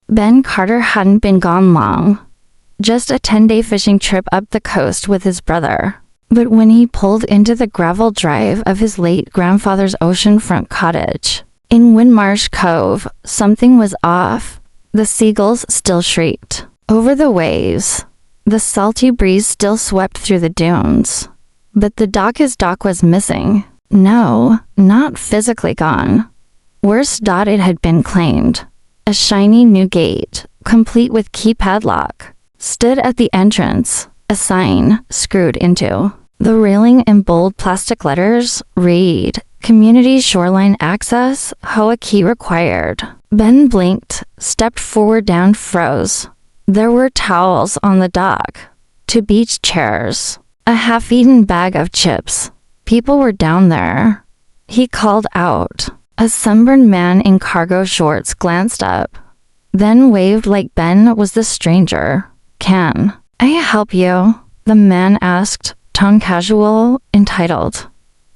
Ben Carter hadn't been gone long. Just a 10-day fishing trip up the coast with his brother. But when he pulled into the gravel drive of his late grandfather's oceanfront cottage in Windmarsh Cove, something was off. The seagulls still shrieked over the waves. The salty breeze still swept through the dunes. But the his dock was missing. No, not physically gone. Worse, it had been claimed. A shiny new gate, complete with keypad lock, stood at the entrance, a sign screwed into the railing in bold plastic letters read, Community Shoreline Access, HOA key required. Ben blinked, stepped forward down, froze. There were towels on the dock, 2 beach chairs, a half-eaten bag of chips. People were down there. He called out. A sunburned man in cargo shorts glanced up, then waved like Ben was the stranger. Can I help you? The man asked, tone casual, entitled.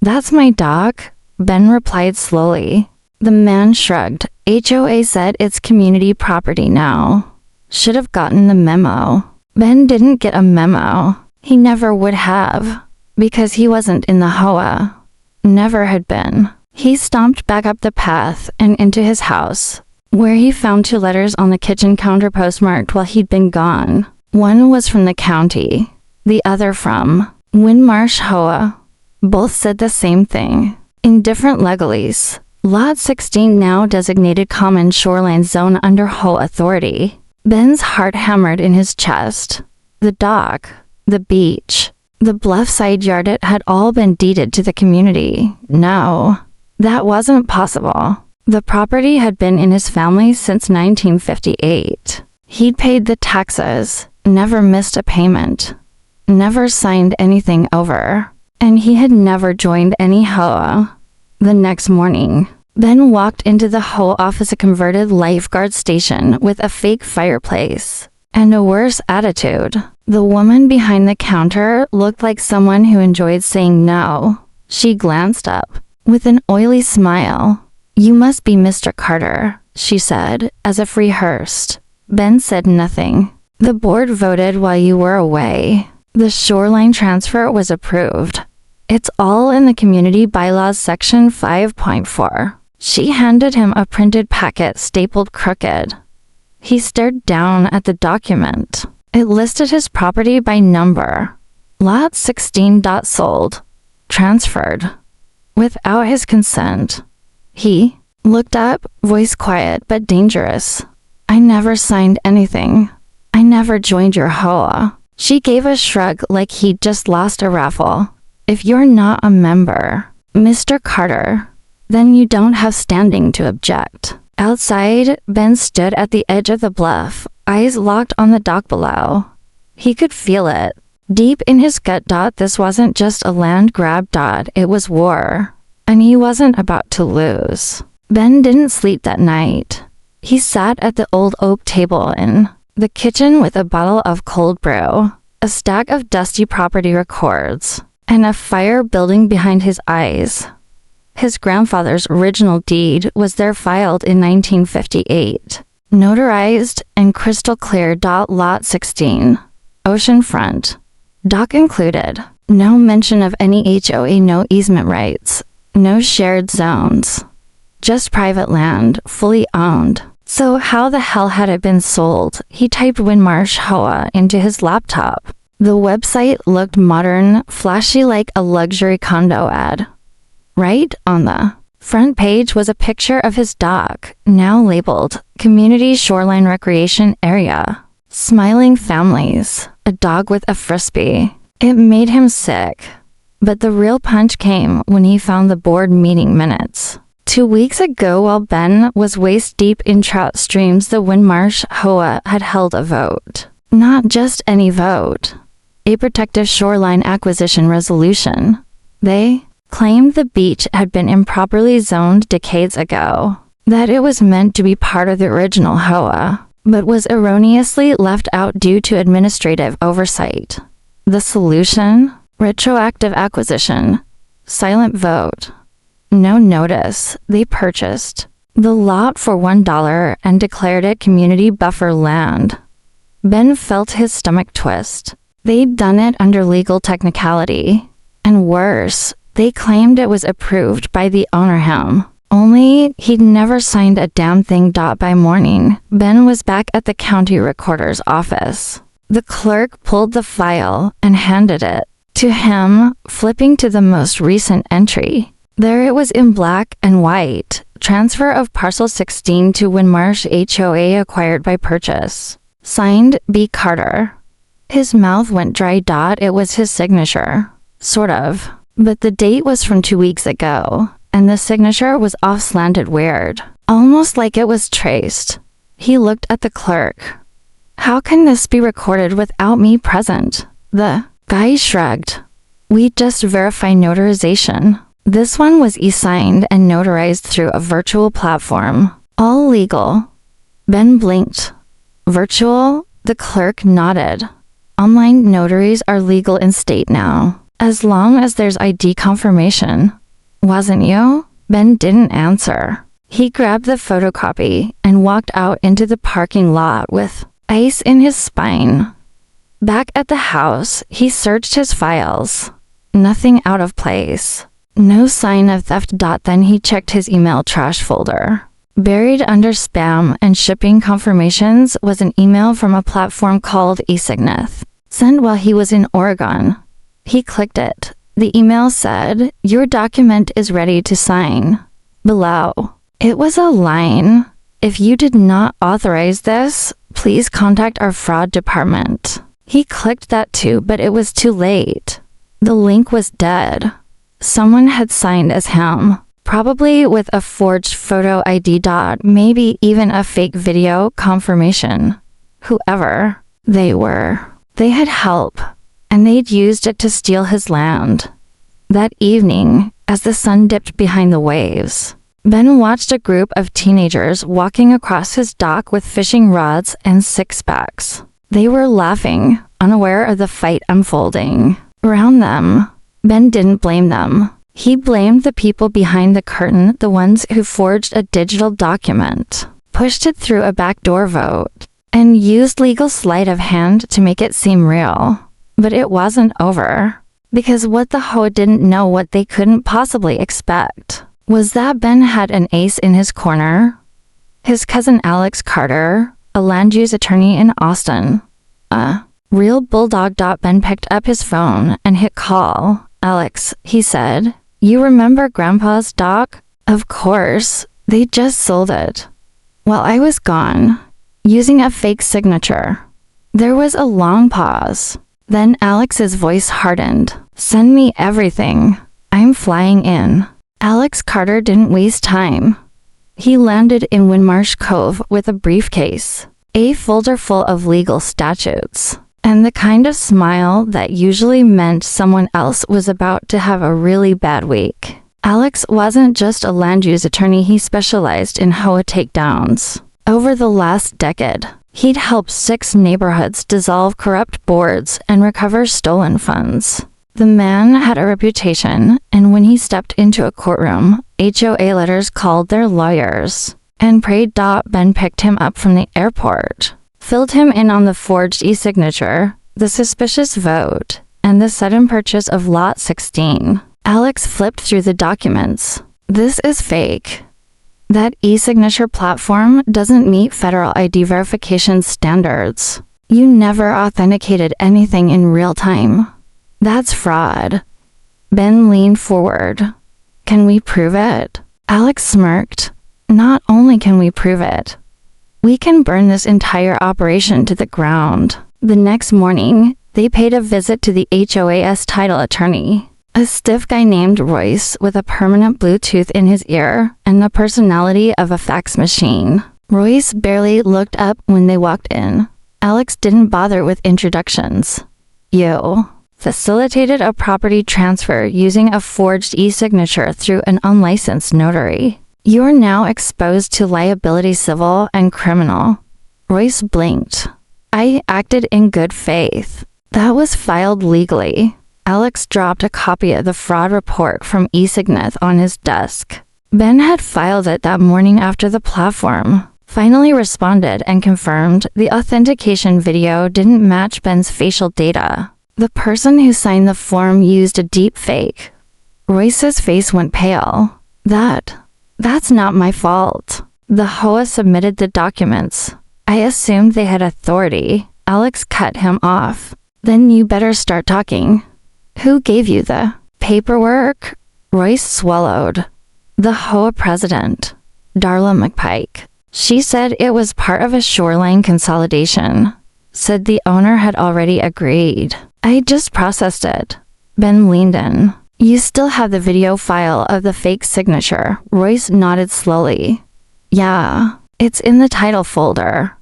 That's my dock, Ben replied slowly. The man shrugged. HOA said it's community property now. Should have gotten the memo. Ben didn't get a memo. He never would have, because he wasn't in the HOA. Never had been. He stomped back up the path and into his house, where he found 2 letters on the kitchen counter postmarked while he'd been gone. One was from the county, the other from Windmarsh HOA. Both said the same thing, in different legalese. Lot 16 now designated common shoreline zone under HOA authority. Ben's heart hammered in his chest. The dock, the beach, the bluff side yard, it had all been deeded to the community. No, that wasn't possible. The property had been in his family since 1958. He'd paid the taxes, never missed a payment, never signed anything over, and he had never joined any HOA. The next morning, Ben walked into the HOA office, a converted lifeguard station with a fake fireplace and a worse attitude. The woman behind the counter looked like someone who enjoyed saying no. She glanced up with an oily smile. You must be Mr. Carter, she said, as if rehearsed. Ben said nothing. The board voted while you were away. The shoreline transfer was approved. It's all in the community bylaws section 5.4. She handed him a printed packet stapled crooked. He stared down at the document. It listed his property by number. Lot 16. Sold. Transferred. Without his consent. He looked up, voice quiet but dangerous. I never signed anything. I never joined your HOA. She gave a shrug like he'd just lost a raffle. If you're not a member, Mr. Carter, then you don't have standing to object. Outside, Ben stood at the edge of the bluff, eyes locked on the dock below. He could feel it. Deep in his gut. This wasn't just a land grab. It was war. And he wasn't about to lose. Ben didn't sleep that night. He sat at the old oak table in the kitchen with a bottle of cold brew, a stack of dusty property records, and a fire building behind his eyes. His grandfather's original deed was there, filed in 1958, notarized and crystal clear. Lot 16, oceanfront, dock included. No mention of any HOA, no easement rights, no shared zones. Just private land, fully owned. So how the hell had it been sold? He typed Windmarsh HOA into his laptop. The website looked modern, flashy, like a luxury condo ad. Right on the front page was a picture of his dock, now labeled Community Shoreline Recreation Area. Smiling families, a dog with a frisbee. It made him sick. But the real punch came when he found the board meeting minutes. 2 weeks ago, while Ben was waist-deep in trout streams, the Windmarsh HOA had held a vote. Not just any vote. A protective shoreline acquisition resolution. They claimed the beach had been improperly zoned decades ago, that it was meant to be part of the original HOA, but was erroneously left out due to administrative oversight. The solution? Retroactive acquisition. Silent vote. No notice. They purchased the lot for $1 and declared it community buffer land. Ben felt his stomach twist. They'd done it under legal technicality. And worse, they claimed it was approved by the owner him. Only he'd never signed a damn thing. By morning, Ben was back at the county recorder's office. The clerk pulled the file and handed it to him, flipping to the most recent entry. There it was in black and white. Transfer of parcel 16 to Windmarsh HOA acquired by purchase. Signed, B. Carter. His mouth went dry. It was his signature. Sort of. But the date was from 2 weeks ago, and the signature was off, slanted weird. Almost like it was traced. He looked at the clerk. How can this be recorded without me present? The guy shrugged. We just verify notarization. This one was e-signed and notarized through a virtual platform. All legal. Ben blinked. Virtual? The clerk nodded. Online notaries are legal in state now, as long as there's ID confirmation. Wasn't you? Ben didn't answer. He grabbed the photocopy and walked out into the parking lot with ice in his spine. Back at the house, he searched his files. Nothing out of place. No sign of theft. Then he checked his email trash folder. Buried under spam and shipping confirmations was an email from a platform called eSignath, sent while he was in Oregon. He clicked it. The email said, "Your document is ready to sign." Below, it was a line. "If you did not authorize this, please contact our fraud department." He clicked that too, but it was too late. The link was dead. Someone had signed as him, probably with a forged photo ID. Maybe even a fake video confirmation. Whoever they were, they had help, and they'd used it to steal his land. That evening, as the sun dipped behind the waves, Ben watched a group of teenagers walking across his dock with fishing rods and six-packs. They were laughing, unaware of the fight unfolding around them. Ben didn't blame them. He blamed the people behind the curtain, the ones who forged a digital document, pushed it through a backdoor vote, and used legal sleight of hand to make it seem real. But it wasn't over. Because what the HOA didn't know, what they couldn't possibly expect, was that Ben had an ace in his corner. His cousin Alex Carter, a land use attorney in Austin. A real bulldog. Ben picked up his phone and hit call. "Alex," he said, "you remember Grandpa's dock?" "Of course. They just sold it while I was gone, using a fake signature." There was a long pause. Then Alex's voice hardened. "Send me everything. I'm flying in." Alex Carter didn't waste time. He landed in Windmarsh Cove with a briefcase, a folder full of legal statutes, and the kind of smile that usually meant someone else was about to have a really bad week. Alex wasn't just a land use attorney, he specialized in HOA takedowns. Over the last decade, he'd helped 6 neighborhoods dissolve corrupt boards and recover stolen funds. The man had a reputation, and when he stepped into a courtroom, HOA letters called their lawyers and prayed. Ben picked him up from the airport, filled him in on the forged e-signature, the suspicious vote, and the sudden purchase of Lot 16. Alex flipped through the documents. "This is fake. That e-signature platform doesn't meet federal ID verification standards. You never authenticated anything in real time. That's fraud." Ben leaned forward. "Can we prove it?" Alex smirked. "Not only can we prove it, we can burn this entire operation to the ground." The next morning, they paid a visit to the HOA's title attorney, a stiff guy named Royce with a permanent Bluetooth in his ear and the personality of a fax machine. Royce barely looked up when they walked in. Alex didn't bother with introductions. "You facilitated a property transfer using a forged e-signature through an unlicensed notary. You're now exposed to liability, civil and criminal." Royce blinked. "I acted in good faith. That was filed legally." Alex dropped a copy of the fraud report from eSignath on his desk. Ben had filed it that morning after the platform finally responded and confirmed the authentication video didn't match Ben's facial data. The person who signed the form used a deep fake. Royce's face went pale. That's not my fault. The HOA submitted the documents. I assumed they had authority. Alex cut him off. Then you better start talking. Who gave you the paperwork? Royce swallowed. The HOA president, Darla McPike. She said it was part of a shoreline consolidation. Said the owner had already agreed. I just processed it. Ben leaned in. You still have the video file of the fake signature. Royce nodded slowly. Yeah, it's in the title folder.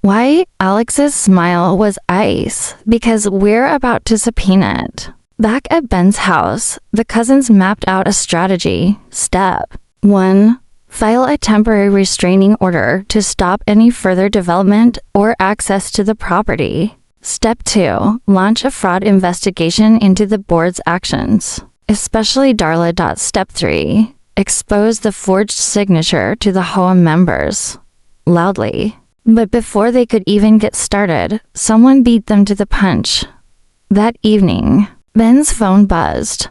Why? Alex's smile was ice, because we're about to subpoena it. Back at Ben's house, the cousins mapped out a strategy. Step 1. File a temporary restraining order to stop any further development or access to the property. Step 2. Launch a fraud investigation into the board's actions, especially Darla. Step 3. Expose the forged signature to the HOA members. Loudly. But before they could even get started, someone beat them to the punch. That evening, Ben's phone buzzed.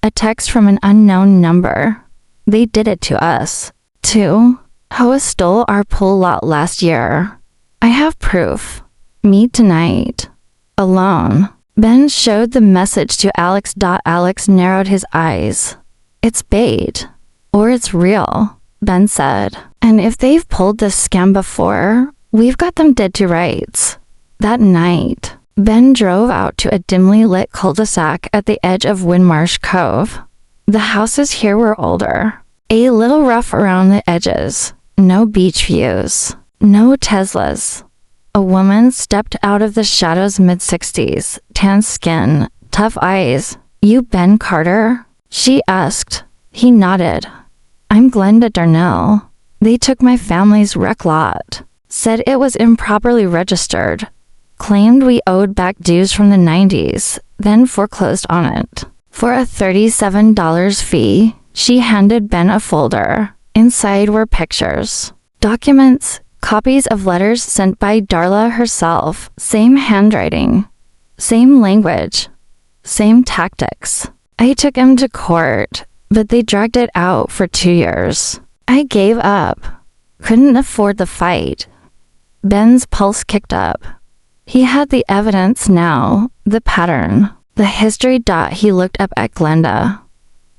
A text from an unknown number. They did it to us. 2. HOA stole our pool lot last year. I have proof. Meet tonight. Alone. Ben showed the message to Alex. Alex narrowed his eyes. It's bait. Or it's real, Ben said. And if they've pulled this scam before, we've got them dead to rights. That night, Ben drove out to a dimly lit cul-de-sac at the edge of Windmarsh Cove. The houses here were older. A little rough around the edges. No beach views. No Teslas. A woman stepped out of the shadows mid-60s, tan skin, tough eyes. You Ben Carter? She asked. He nodded. I'm Glenda Darnell. They took my family's rec lot. Said it was improperly registered. Claimed we owed back dues from the 90s, then foreclosed on it. For a $37 fee, she handed Ben a folder. Inside were pictures, documents, copies of letters sent by Darla herself. Same handwriting, same language, same tactics. I took him to court, but they dragged it out for 2 years. I gave up. Couldn't afford the fight. Ben's pulse kicked up. He had the evidence now, the pattern, the history. He looked up at Glenda.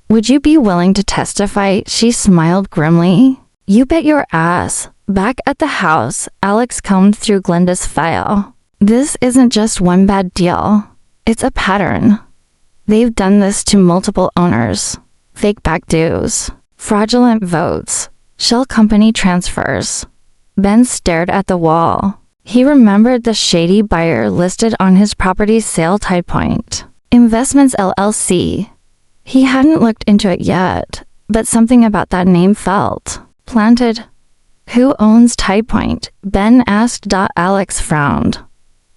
Would you be willing to testify? She smiled grimly. You bet your ass. Back at the house, Alex combed through Glenda's file. This isn't just one bad deal. It's a pattern. They've done this to multiple owners. Fake back dues, fraudulent votes, shell company transfers. Ben stared at the wall. He remembered the shady buyer listed on his property's sale Tide Point Investments LLC. He hadn't looked into it yet, but something about that name felt planted. Who owns Tide Point? Ben asked. Alex frowned.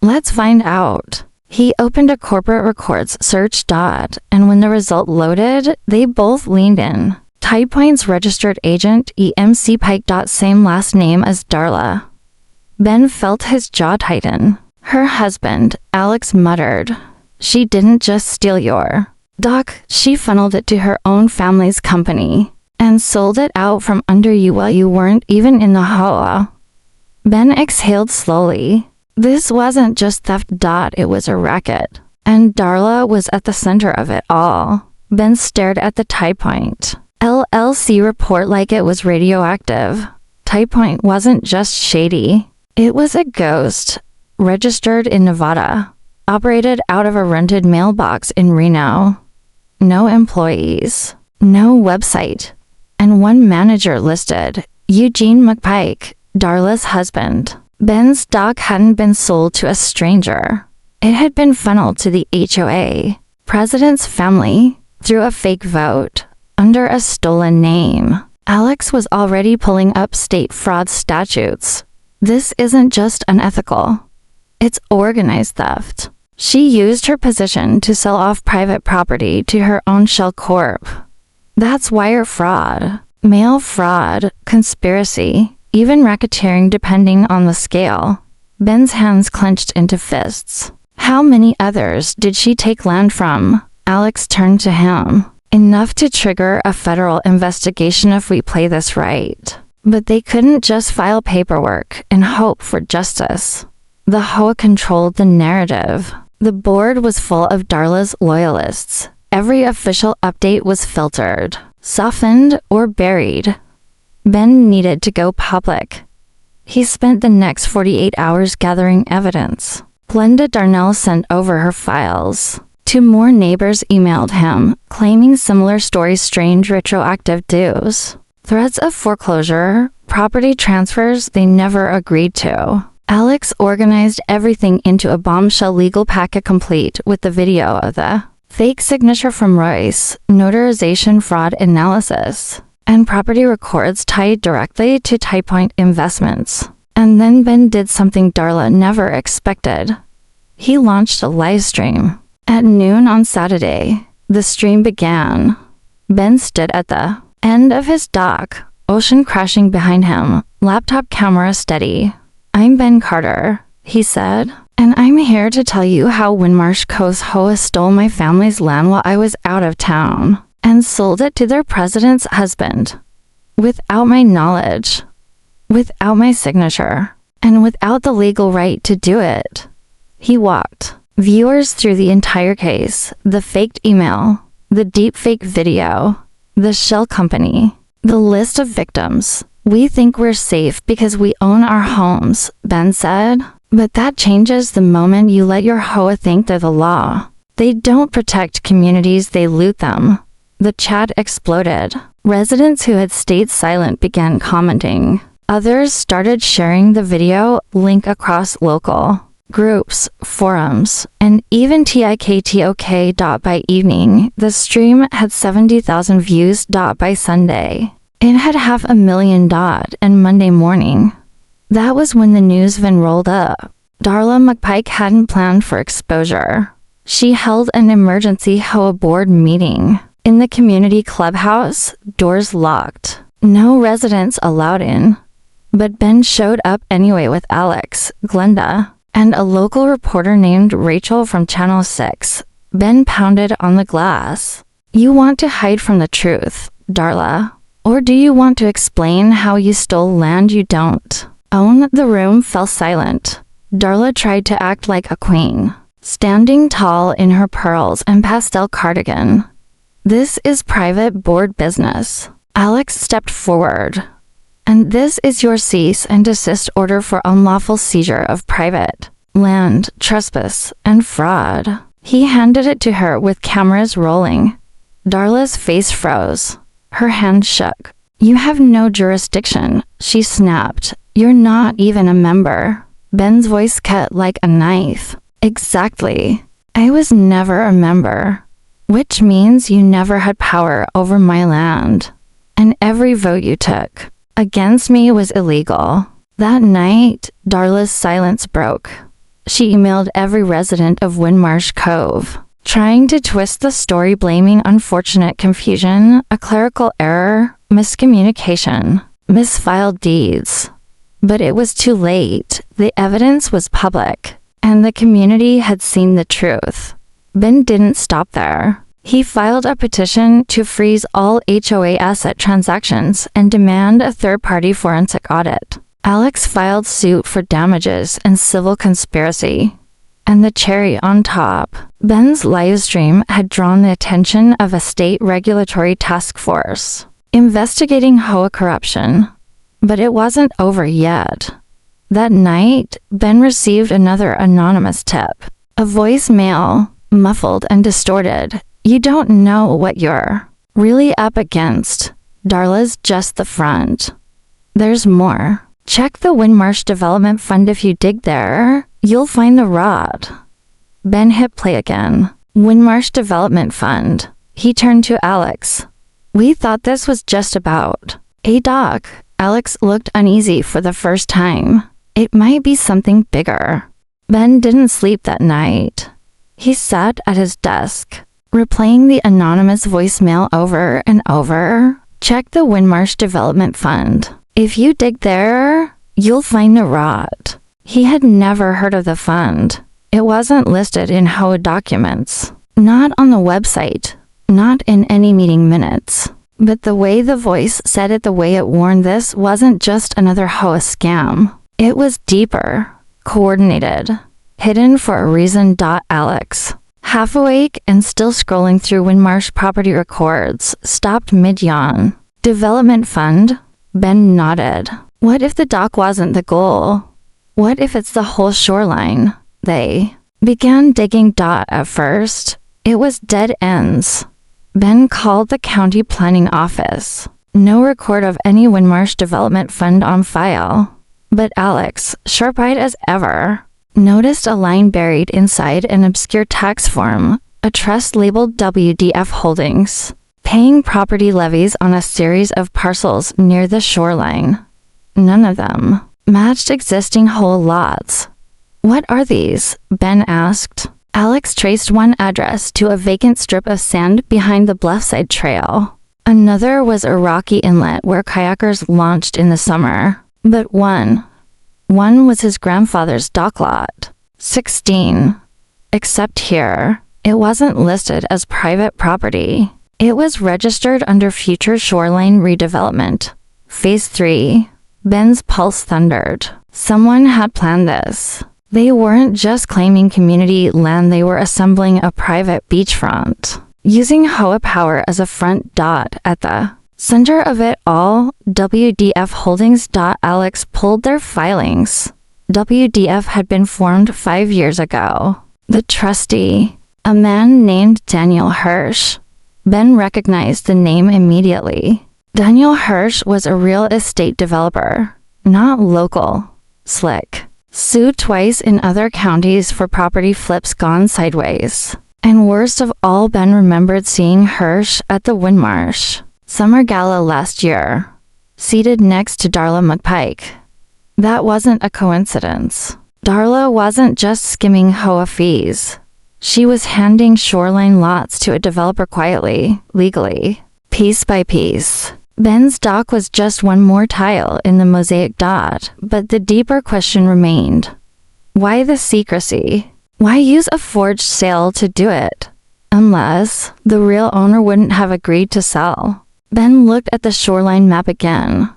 Let's find out. He opened a corporate records search. And when the result loaded, they both leaned in. Tide Point's registered agent, EMC Pike. Same last name as Darla. Ben felt his jaw tighten. Her husband, Alex muttered. She didn't just steal your Doc. She funneled it to her own family's company and sold it out from under you while you weren't even in the HOA. Ben exhaled slowly. This wasn't just theft. It was a racket. And Darla was at the center of it all. Ben stared at the Tide Point LLC report like it was radioactive. Tide Point wasn't just shady. It was a ghost. Registered in Nevada. Operated out of a rented mailbox in Reno. No employees. No website. And one manager listed. Eugene McPike, Darla's husband. Ben's stock hadn't been sold to a stranger. It had been funneled to the HOA, president's family, through a fake vote, under a stolen name. Alex was already pulling up state fraud statutes. This isn't just unethical. It's organized theft. She used her position to sell off private property to her own shell corp. That's wire fraud. Mail fraud, conspiracy, even racketeering depending on the scale. Ben's hands clenched into fists. How many others did she take land from? Alex turned to him. Enough to trigger a federal investigation if we play this right. But they couldn't just file paperwork and hope for justice. The HOA controlled the narrative. The board was full of Darla's loyalists. Every official update was filtered, softened, or buried. Ben needed to go public. He spent the next 48 hours gathering evidence. Glenda Darnell sent over her files. 2 more neighbors emailed him, claiming similar stories, strange retroactive dues, threats of foreclosure, property transfers they never agreed to. Alex organized everything into a bombshell legal packet complete with the video of the fake signature from Royce, notarization fraud analysis, and property records tied directly to Tie Point Investments. And then Ben did something Darla never expected. He launched a live stream. At noon on Saturday, the stream began. Ben stood at the end of his dock, ocean crashing behind him, laptop camera steady. "I'm Ben Carter," he said, "and I'm here to tell you how Windmarsh Cove's HOA stole my family's land while I was out of town and sold it to their president's husband. Without my knowledge, without my signature, and without the legal right to do it." He walked viewers through the entire case, the faked email, the deepfake video, the shell company, the list of victims. "We think we're safe because we own our homes," Ben said. "But that changes the moment you let your HOA think they're the law. They don't protect communities, they loot them." The chat exploded. Residents who had stayed silent began commenting. Others started sharing the video link across local groups, forums, and even TikTok. By evening, the stream had 70,000 views. By Sunday, it had 500,000. And Monday morning, that was when the news van rolled up. Darla McPike hadn't planned for exposure. She held an emergency HOA board meeting in the community clubhouse, doors locked. No residents allowed in. But Ben showed up anyway with Alex, Glenda, and a local reporter named Rachel from Channel 6. Ben pounded on the glass. "You want to hide from the truth, Darla? Or do you want to explain how you stole land you don't own?" The room fell silent. Darla tried to act like a queen, standing tall in her pearls and pastel cardigan. "This is private board business." Alex stepped forward. "And this is your cease and desist order for unlawful seizure of private land, trespass, and fraud." He handed it to her with cameras rolling. Darla's face froze. Her hand shook. "You have no jurisdiction," she snapped. "You're not even a member." Ben's voice cut like a knife. "Exactly. I was never a member. Which means you never had power over my land. And every vote you took against me was illegal." That night, Darla's silence broke. She emailed every resident of Windmarsh Cove, trying to twist the story, blaming unfortunate confusion, a clerical error, miscommunication, misfiled deeds. But it was too late. The evidence was public, and the community had seen the truth. Ben didn't stop there. He filed a petition to freeze all HOA asset transactions and demand a third-party forensic audit. Alex filed suit for damages and civil conspiracy. And the cherry on top, Ben's livestream had drawn the attention of a state regulatory task force investigating HOA corruption. But it wasn't over yet. That night, Ben received another anonymous tip. A voicemail, muffled and distorted. "You don't know what you're really up against. Darla's just the front. There's more. Check the Windmarsh Development Fund. If you dig there, you'll find the rod." Ben hit play again. "Windmarsh Development Fund." He turned to Alex. "We thought this was just about a dock." Alex looked uneasy for the first time. It might be something bigger. Ben didn't sleep that night. He sat at his desk, replaying the anonymous voicemail over and over, Check the Windmarsh Development Fund. If you dig there, you'll find the rot. He had never heard of the fund. It wasn't listed in HOA documents. Not on the website. Not in any meeting minutes. But the way the voice said it, the way it warned, this wasn't just another HOA scam. It was deeper, coordinated, hidden for a reason. Alex, half awake and still scrolling through Windmarsh property records, stopped mid-yawn. Development fund? Ben nodded. What if the dock wasn't the goal? What if it's the whole shoreline? They began digging. At first, it was dead ends. Ben called the county planning office. No record of any Windmarsh Development Fund on file. But Alex, sharp-eyed as ever, noticed a line buried inside an obscure tax form, a trust labeled WDF Holdings, paying property levies on a series of parcels near the shoreline. None of them matched existing whole lots. What are these? Ben asked. Alex traced one address to a vacant strip of sand behind the bluffside trail. Another was a rocky inlet where kayakers launched in the summer. But one was his grandfather's dock lot. 16. Except here, it wasn't listed as private property. It was registered under future shoreline redevelopment. Phase 3. Ben's pulse thundered. Someone had planned this. They weren't just claiming community land, they were assembling a private beachfront. Using HOA power as a front. At the center of it all, WDF Holdings. Alex pulled their filings. WDF had been formed 5 years ago. The trustee, a man named Daniel Hirsch. Ben recognized the name immediately. Daniel Hirsch was a real estate developer, not local. Slick. Sued twice in other counties for property flips gone sideways. And worst of all, Ben remembered seeing Hirsch at the Windmarsh Summer Gala last year, seated next to Darla McPike. That wasn't a coincidence. Darla wasn't just skimming HOA fees. She was handing shoreline lots to a developer quietly, legally, piece by piece. Ben's dock was just one more tile in the mosaic. But the deeper question remained. Why the secrecy? Why use a forged sale to do it? Unless the real owner wouldn't have agreed to sell. Ben looked at the shoreline map again.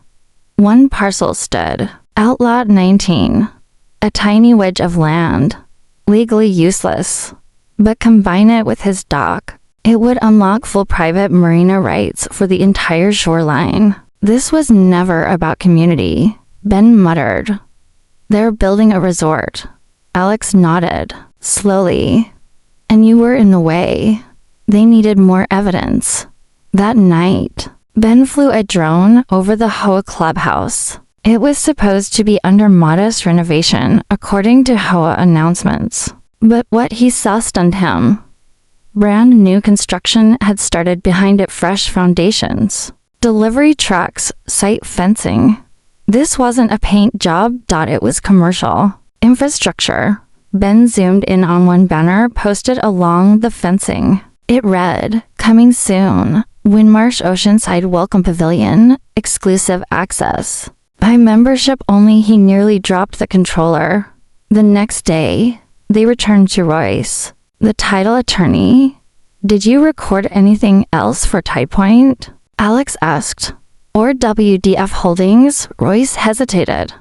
One parcel stood, Outlot 19. A tiny wedge of land, legally useless. But combine it with his dock, it would unlock full private marina rights for the entire shoreline. This was never about community. Ben muttered. They're building a resort. Alex nodded, slowly. And you were in the way. They needed more evidence. That night, Ben flew a drone over the HOA clubhouse. It was supposed to be under modest renovation, according to HOA announcements. But what he saw stunned him. Brand new construction had started behind it, fresh foundations, delivery trucks, site fencing. This wasn't a paint job. It was commercial. Infrastructure. Ben zoomed in on one banner posted along the fencing. It read, "Coming soon. Windmarsh Oceanside Welcome Pavilion. Exclusive access. By membership only." He nearly dropped the controller. The next day, they returned to Royce, the title attorney. "Did you record anything else for Tide Point?" Alex asked. "Or WDF Holdings?" Royce hesitated.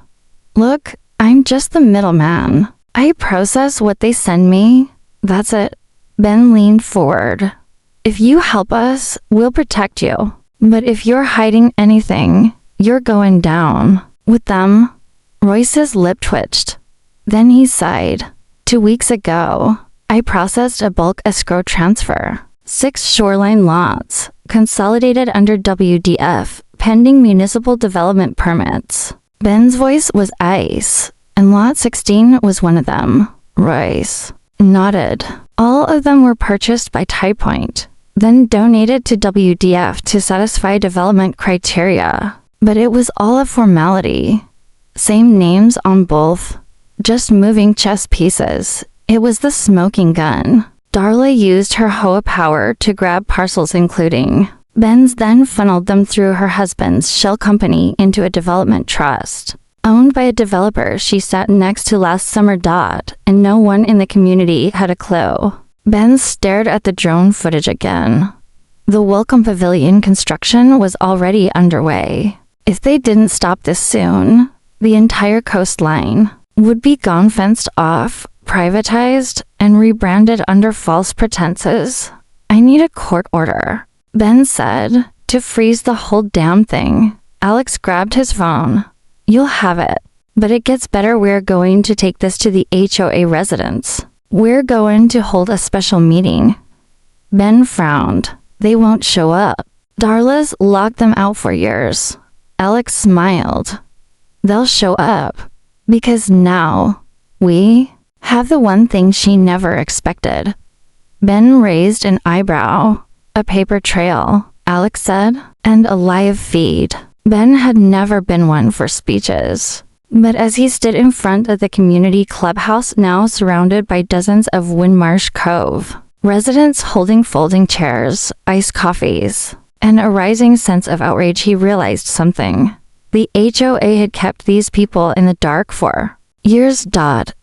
"Look, I'm just the middleman. I process what they send me. That's it." Ben leaned forward. "If you help us, we'll protect you. But if you're hiding anything, you're going down. With them." Royce's lip twitched. Then he sighed. 2 weeks ago, I processed a bulk escrow transfer. 6 shoreline lots, consolidated under WDF, pending municipal development permits. Ben's voice was ice, and Lot 16 was one of them. Royce nodded. All of them were purchased by Tide Point, then donated to WDF to satisfy development criteria. But it was all a formality. Same names on both, just moving chess pieces. It was the smoking gun. Darla used her HOA power to grab parcels including Benz then funneled them through her husband's shell company into a development trust, owned by a developer she sat next to last summer. And no one in the community had a clue. Benz stared at the drone footage again. The Welcome Pavilion construction was already underway. If they didn't stop this soon, the entire coastline would be gone, fenced off, privatized, and rebranded under false pretenses. I need a court order, Ben said, to freeze the whole damn thing. Alex grabbed his phone. You'll have it. But it gets better. We're going to take this to the HOA residents. We're going to hold a special meeting. Ben frowned. They won't show up. Darla's locked them out for years. Alex smiled. They'll show up. Because now, we have the one thing she never expected. Ben raised an eyebrow. A paper trail, Alex said, and a live feed. Ben had never been one for speeches. But as he stood in front of the community clubhouse, now surrounded by dozens of Windmarsh Cove residents holding folding chairs, iced coffees, and a rising sense of outrage, he realized something. The HOA had kept these people in the dark for years.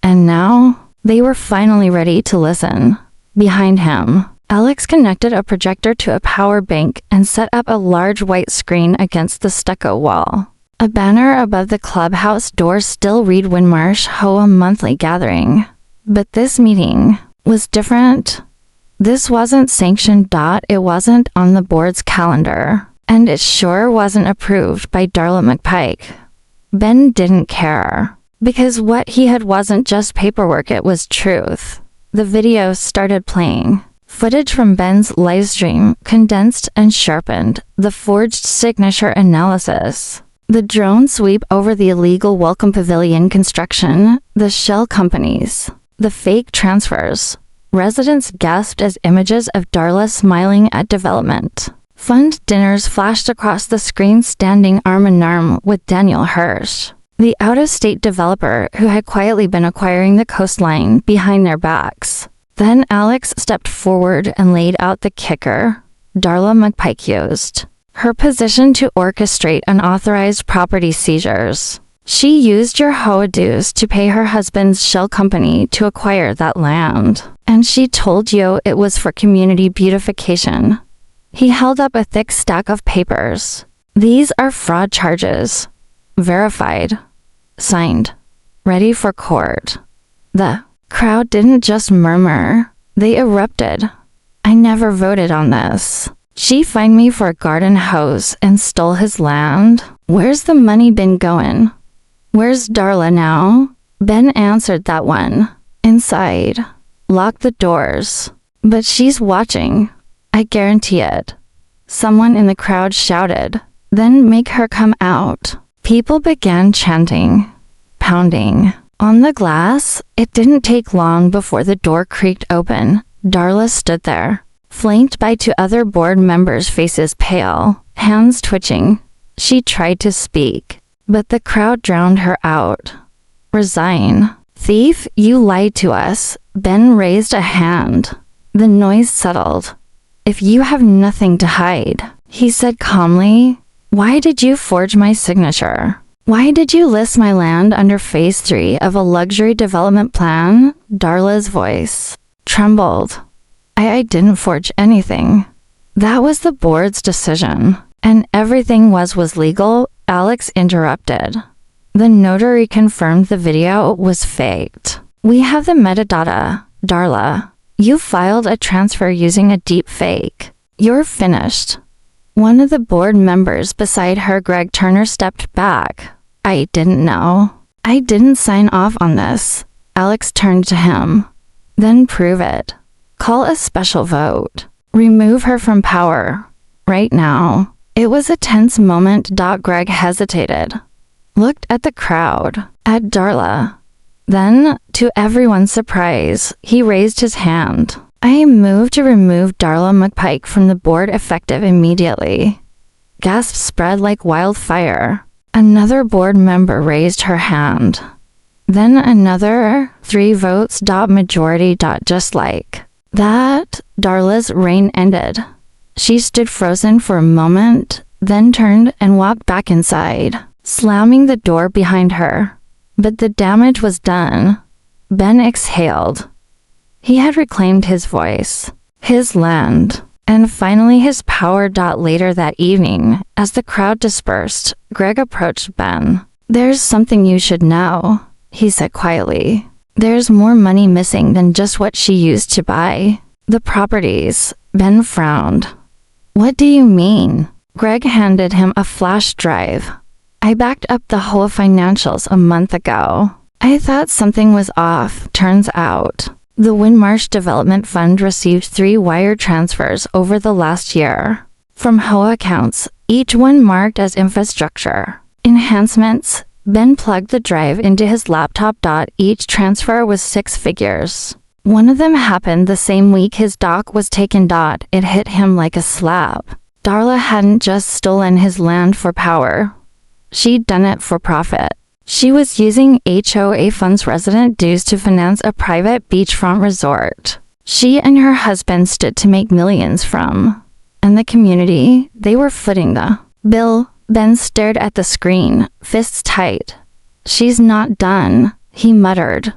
And now, they were finally ready to listen. Behind him, Alex connected a projector to a power bank and set up a large white screen against the stucco wall. A banner above the clubhouse door still read Windmarsh HOA monthly gathering. But this meeting was different. This wasn't sanctioned. It wasn't on the board's calendar. And it sure wasn't approved by Darla McPike. Ben didn't care. Because what he had wasn't just paperwork, it was truth. The video started playing. Footage from Ben's livestream, condensed and sharpened, the forged signature analysis, the drone sweep over the illegal Welcome Pavilion construction, the shell companies, the fake transfers. Residents gasped as images of Darla smiling at development. Fund dinners flashed across the screen, standing arm in arm with Daniel Hirsch, the out-of-state developer who had quietly been acquiring the coastline behind their backs. Then Alex stepped forward and laid out the kicker Darla McPike used. Her position to orchestrate unauthorized property seizures. She used your HOA dues to pay her husband's shell company to acquire that land. And she told you it was for community beautification. He held up a thick stack of papers. These are fraud charges. Verified. Signed. Ready for court. The crowd didn't just murmur. They erupted. I never voted on this. She fined me for a garden hose and stole his land. Where's the money been going? Where's Darla now? Ben answered that one. Inside. Lock the doors. But she's watching. I guarantee it. Someone in the crowd shouted. Then make her come out. People began chanting. Pounding. On the glass, it didn't take long before the door creaked open. Darla stood there, flanked by two other board members, faces pale, hands twitching. She tried to speak, but the crowd drowned her out. Resign. Thief, you lied to us. Ben raised a hand. The noise settled. If you have nothing to hide, he said calmly, why did you forge my signature? Why did you list my land under phase 3 of a luxury development plan? Darla's voice trembled. I didn't forge anything. That was the board's decision. And everything was legal. Alex interrupted. The notary confirmed the video was faked. We have the metadata, Darla. You filed a transfer using a deep fake. You're finished. One of the board members beside her, Greg Turner, stepped back. I didn't know. I didn't sign off on this. Alex turned to him. Then prove it. Call a special vote. Remove her from power. Right now. It was a tense moment. Greg hesitated. Looked at the crowd. At Darla. Then, to everyone's surprise, he raised his hand. I move to remove Darla McPike from the board, effective immediately. Gasps spread like wildfire. Another board member raised her hand. Then another. 3 votes. Majority. Just like that, Darla's reign ended. She stood frozen for a moment, then turned and walked back inside, slamming the door behind her. But the damage was done. Ben exhaled. He had reclaimed his voice, his land, and finally his power. Later that evening, as the crowd dispersed, Greg approached Ben. "There's something you should know," he said quietly. "There's more money missing than just what she used to buy the properties." Ben frowned. "What do you mean?" Greg handed him a flash drive. "I backed up the HOA financials a month ago. I thought something was off. Turns out the Windmarsh Development Fund received 3 wire transfers over the last year from HOA accounts, each one marked as infrastructure enhancements." Ben plugged the drive into his laptop. Each transfer was 6 figures. One of them happened the same week his dock was taken. It hit him like a slap. Darla hadn't just stolen his land for power. She'd done it for profit. She was using HOA funds, resident dues, to finance a private beachfront resort she and her husband stood to make millions from. And the community, they were footing the bill. Ben stared at the screen, fists tight. "She's not done," he muttered.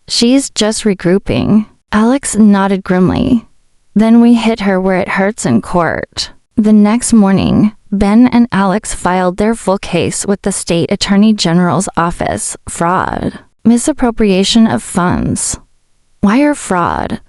"She's just regrouping." Alex nodded grimly. "Then we hit her where it hurts in court." The next morning, Ben and Alex filed their full case with the state attorney general's office: fraud, misappropriation of funds, wire fraud,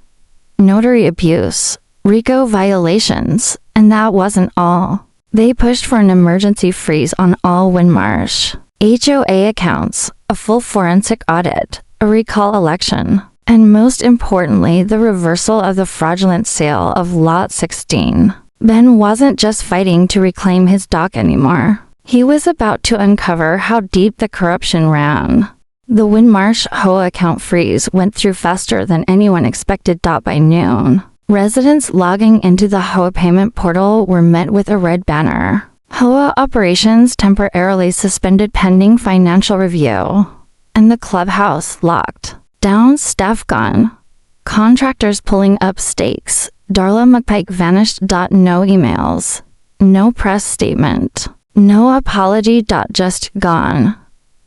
notary abuse, RICO violations, and that wasn't all. They pushed for an emergency freeze on all Windmarsh HOA accounts, a full forensic audit, a recall election, and most importantly, the reversal of the fraudulent sale of Lot 16. Ben wasn't just fighting to reclaim his dock anymore. He was about to uncover how deep the corruption ran. The Windmarsh HOA account freeze went through faster than anyone expected. By noon, residents logging into the HOA payment portal were met with a red banner: HOA operations temporarily suspended pending financial review. And the clubhouse locked down, staff gone, contractors pulling up stakes. Darla McPike vanished. No emails, no press statement, no apology. Just gone.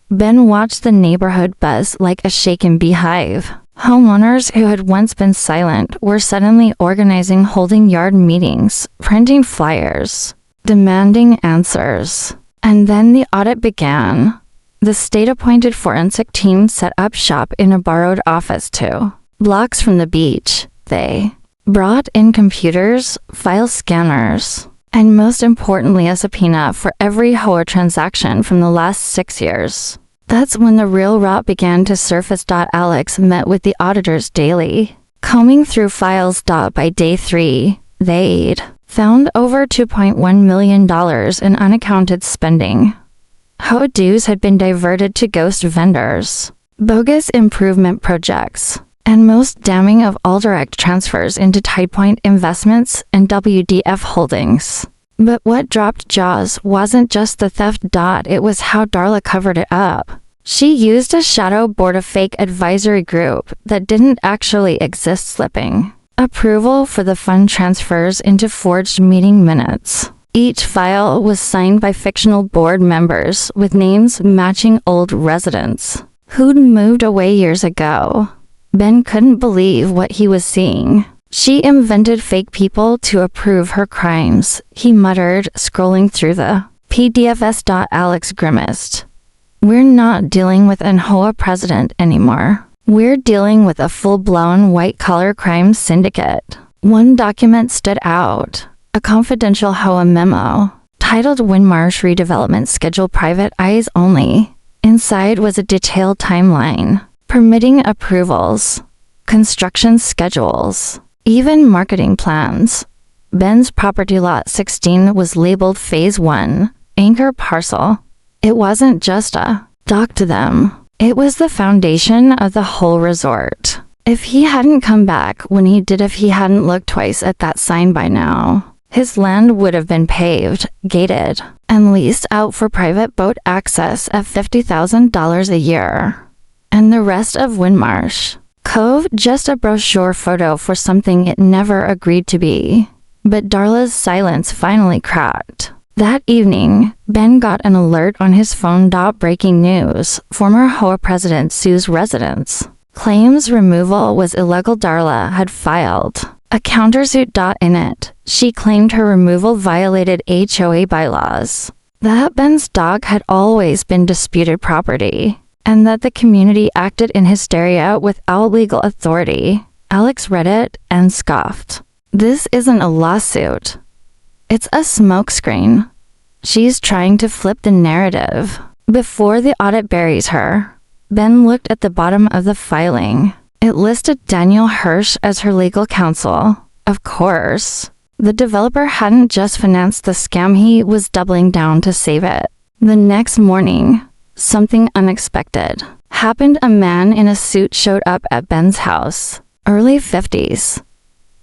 Ben watched the neighborhood buzz like a shaken beehive. Homeowners who had once been silent were suddenly organizing, holding yard meetings, printing flyers, demanding answers. And then the audit began. The state-appointed forensic team set up shop in a borrowed office 2 blocks from the beach. They brought in computers, file scanners, and most importantly, a subpoena for every HOA transaction from the last 6 years. That's when the real rot began to surface. Alex met with the auditors daily, combing through files. By day 3, they'd found over $2.1 million in unaccounted spending. HOA dues had been diverted to ghost vendors, bogus improvement projects, and most damning of all, direct transfers into Tide Point Investments and WDF Holdings. But what dropped jaws wasn't just the theft. It was how Darla covered it up. She used a shadow board, a fake advisory group that didn't actually exist, slipping approval for the fund transfers into forged meeting minutes. Each file was signed by fictional board members with names matching old residents who'd moved away years ago. Ben couldn't believe what he was seeing. She invented fake people to approve her crimes, he muttered, scrolling through the PDFs. Alex grimaced. "We're not dealing with an HOA president anymore. We're dealing with a full-blown white-collar crime syndicate." One document stood out: a confidential HOA memo titled Windmarsh Redevelopment Schedule, Private Eyes Only. Inside was a detailed timeline, permitting approvals, construction schedules, even marketing plans. Ben's property, Lot 16, was labeled Phase 1, Anchor Parcel. It wasn't just a dock to them. It was the foundation of the whole resort. If he hadn't come back when he did, if he hadn't looked twice at that sign by now, his land would have been paved, gated, and leased out for private boat access at $50,000 a year. And the rest of Windmarsh Cove, just a brochure photo for something it never agreed to be. But Darla's silence finally cracked. That evening, Ben got an alert on his phone. Breaking news. Former HOA president sues residents. Claims removal was illegal. Darla had filed a countersuit. In it, she claimed her removal violated HOA bylaws, that Ben's dog had always been disputed property, and that the community acted in hysteria without legal authority. Alex read it and scoffed. This isn't a lawsuit. It's a smokescreen. She's trying to flip the narrative. Before the audit buries her, Ben looked at the bottom of the filing. It listed Daniel Hirsch as her legal counsel. Of course, the developer hadn't just financed the scam, he was doubling down to save it. The next morning, something unexpected happened. A man in a suit showed up at Ben's house. Early 50s.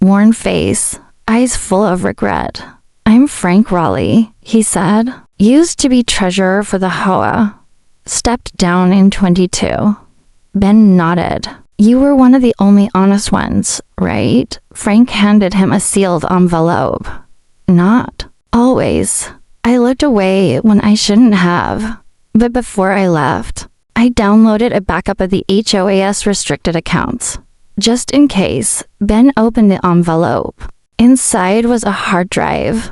Worn face, eyes full of regret. "I'm Frank Raleigh," he said. "Used to be treasurer for the HOA. Stepped down in 22. Ben nodded. "You were one of the only honest ones, right?" Frank handed him a sealed envelope. "Not always. I looked away when I shouldn't have. But before I left, I downloaded a backup of the HOA's restricted accounts. Just in case." Ben opened the envelope. Inside was a hard drive.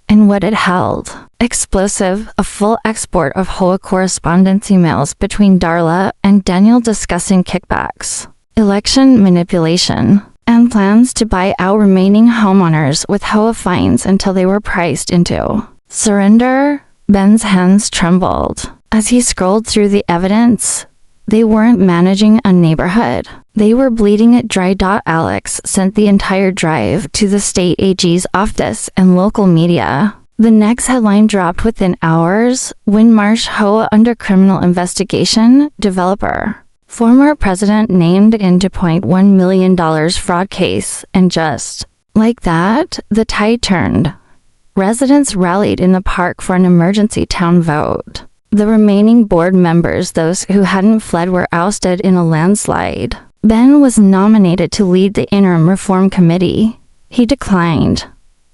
And what it held: explosive, a full export of HOA correspondence emails between Darla and Daniel discussing kickbacks, election manipulation, and plans to buy out remaining homeowners with HOA fines until they were priced into surrender. Ben's hands trembled as he scrolled through the evidence. They weren't managing a neighborhood. They were bleeding it dry. Alex sent the entire drive to the state AG's office and local media. The next headline dropped within hours: Windmarsh HOA under criminal investigation, developer. Former president named in $2.1 million fraud case. And just like that, the tide turned. Residents rallied in the park for an emergency town vote. The remaining board members, those who hadn't fled, were ousted in a landslide. Ben was nominated to lead the interim reform committee. He declined.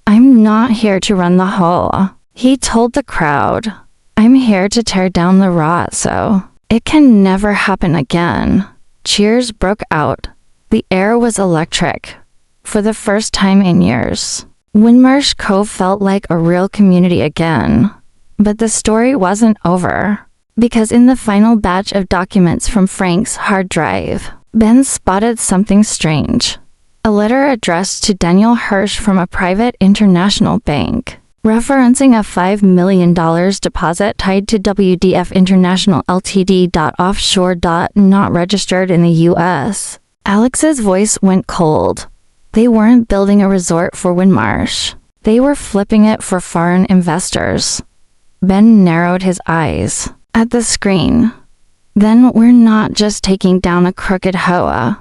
"I'm not here to run the HOA," he told the crowd. "I'm here to tear down the rot so it can never happen again." Cheers broke out. The air was electric. For the first time in years, Windmarsh Cove felt like a real community again. But the story wasn't over, because in the final batch of documents from Frank's hard drive, Ben spotted something strange. A letter addressed to Daniel Hirsch from a private international bank, referencing a $5 million deposit tied to WDF International Ltd. Offshore. Not registered in the U.S. Alex's voice went cold. They weren't building a resort for Windmarsh. They were flipping it for foreign investors. Ben narrowed his eyes at the screen. "Then we're not just taking down a crooked HOA."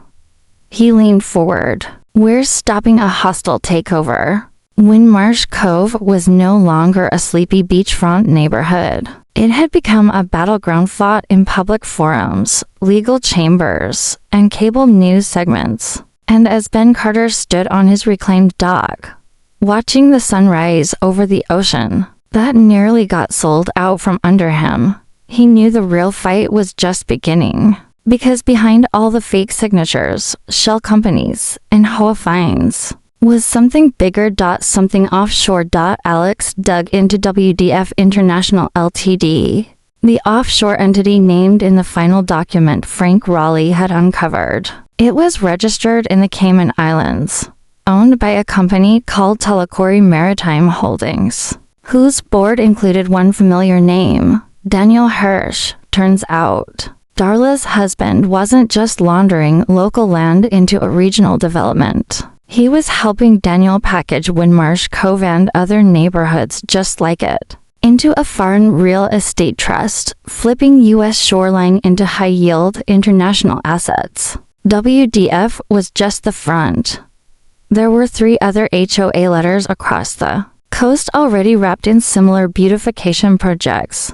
He leaned forward. "We're stopping a hostile takeover." Windmarsh Cove was no longer a sleepy beachfront neighborhood. It had become a battleground fought in public forums, legal chambers, and cable news segments. And as Ben Carter stood on his reclaimed dock, watching the sunrise over the ocean that nearly got sold out from under him, he knew the real fight was just beginning. Because behind all the fake signatures, shell companies, and HOA fines was something bigger. Something offshore. Alex dug into WDF International Ltd., the offshore entity named in the final document Frank Raleigh had uncovered. It was registered in the Cayman Islands, owned by a company called Telecory Maritime Holdings, whose board included one familiar name, Daniel Hirsch. Turns out, Darla's husband wasn't just laundering local land into a regional development. He was helping Daniel package Windmarsh Cove and other neighborhoods just like it into a foreign real estate trust, flipping U.S. shoreline into high-yield international assets. WDF was just the front. There were 3 other HOA letters across the coast already wrapped in similar beautification projects.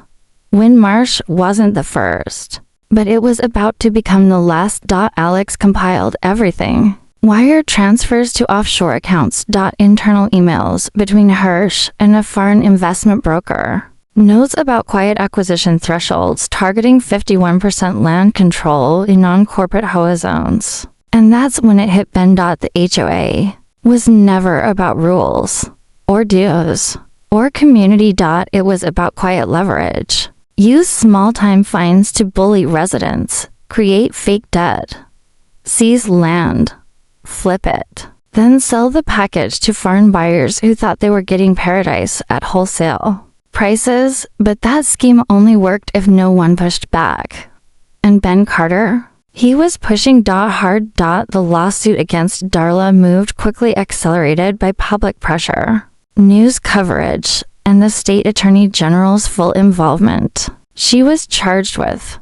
Windmarsh wasn't the first, but it was about to become the last. Alex compiled everything. Wire transfers to offshore accounts. Internal emails between Hirsch and a foreign investment broker. Notes about quiet acquisition thresholds targeting 51% land control in non-corporate HOA zones. And that's when it hit Ben. The HOA was never about rules, or dues, or community. It was about quiet leverage. Use small-time fines to bully residents, create fake debt, seize land, flip it, then sell the package to foreign buyers who thought they were getting paradise at wholesale prices, but that scheme only worked if no one pushed back. And Ben Carter? He was pushing hard. The lawsuit against Darla moved quickly, accelerated by public pressure, news coverage, and the state attorney general's full involvement. She was charged with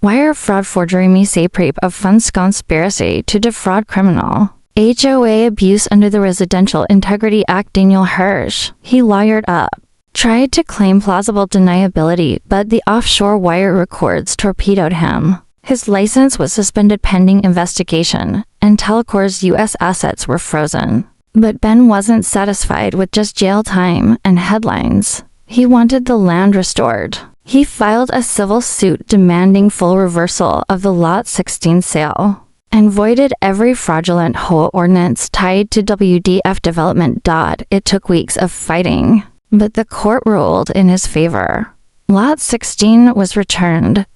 wire fraud, forgery, misappropriation of funds, conspiracy to defraud, criminal, HOA abuse under the Residential Integrity Act. Daniel Hirsch, he lawyered up, tried to claim plausible deniability, but the offshore wire records torpedoed him. His license was suspended pending investigation, and Telecor's U.S. assets were frozen. But Ben wasn't satisfied with just jail time and headlines. He wanted the land restored. He filed a civil suit demanding full reversal of the Lot 16 sale, and voided every fraudulent HOA ordinance tied to WDF development. It took weeks of fighting, but the court ruled in his favor. Lot 16 was returned.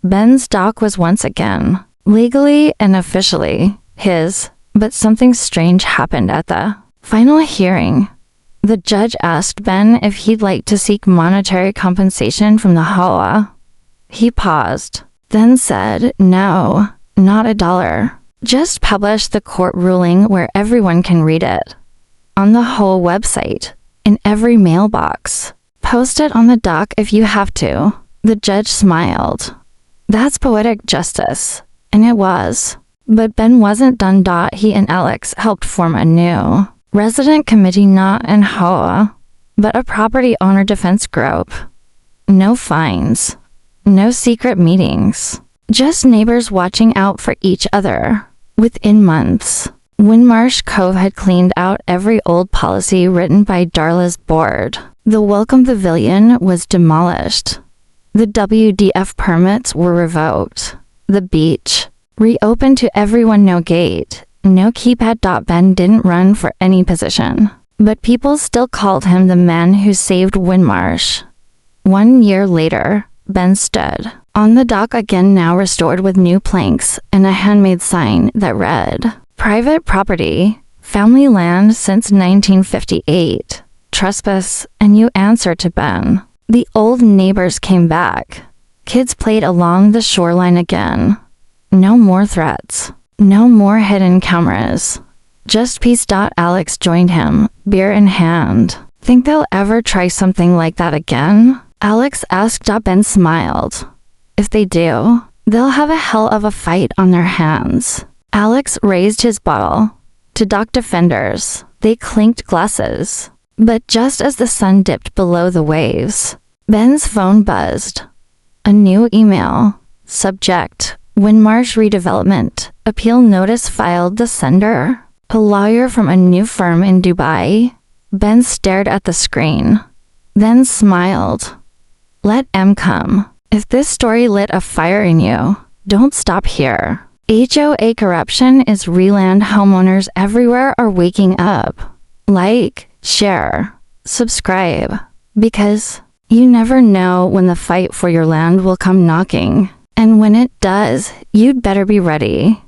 Ben's dock was once again, legally and officially, his, but something strange happened at the final hearing. The judge asked Ben if he'd like to seek monetary compensation from the HOA. He paused, then said, "No, not $1. Just publish the court ruling where everyone can read it. On the HOA website, in every mailbox. Post it on the dock if you have to." The judge smiled. That's poetic justice, and it was. But Ben wasn't done. He and Alex helped form a new resident committee, not an HOA, but a property owner defense group. No fines, no secret meetings, just neighbors watching out for each other. Within months, Windmarsh Cove had cleaned out every old policy written by Darla's board. The Welcome Pavilion was demolished. The WDF permits were revoked. The beach reopened to everyone. No gate, no keypad. Ben didn't run for any position, but people still called him the man who saved Windmarsh. 1 year later, Ben stood on the dock again, now restored with new planks and a handmade sign that read, "Private property, family land since 1958. Trespass, and you answer to Ben." The old neighbors came back. Kids played along the shoreline again. No more threats. No more hidden cameras. Just peace. Alex joined him, beer in hand. "Think they'll ever try something like that again?" Alex asked. Ben smiled. "If they do, they'll have a hell of a fight on their hands." Alex raised his bottle. To dock defenders, they clinked glasses. But just as the sun dipped below the waves, Ben's phone buzzed. A new email. Subject, Windmarsh Redevelopment. Appeal notice filed. The sender, a lawyer from a new firm in Dubai. Ben stared at the screen, then smiled. "Let M come. If this story lit a fire in you, don't stop here." HOA corruption is real. Homeowners everywhere are waking up. Like, share, subscribe, because you never know when the fight for your land will come knocking. And when it does, you'd better be ready.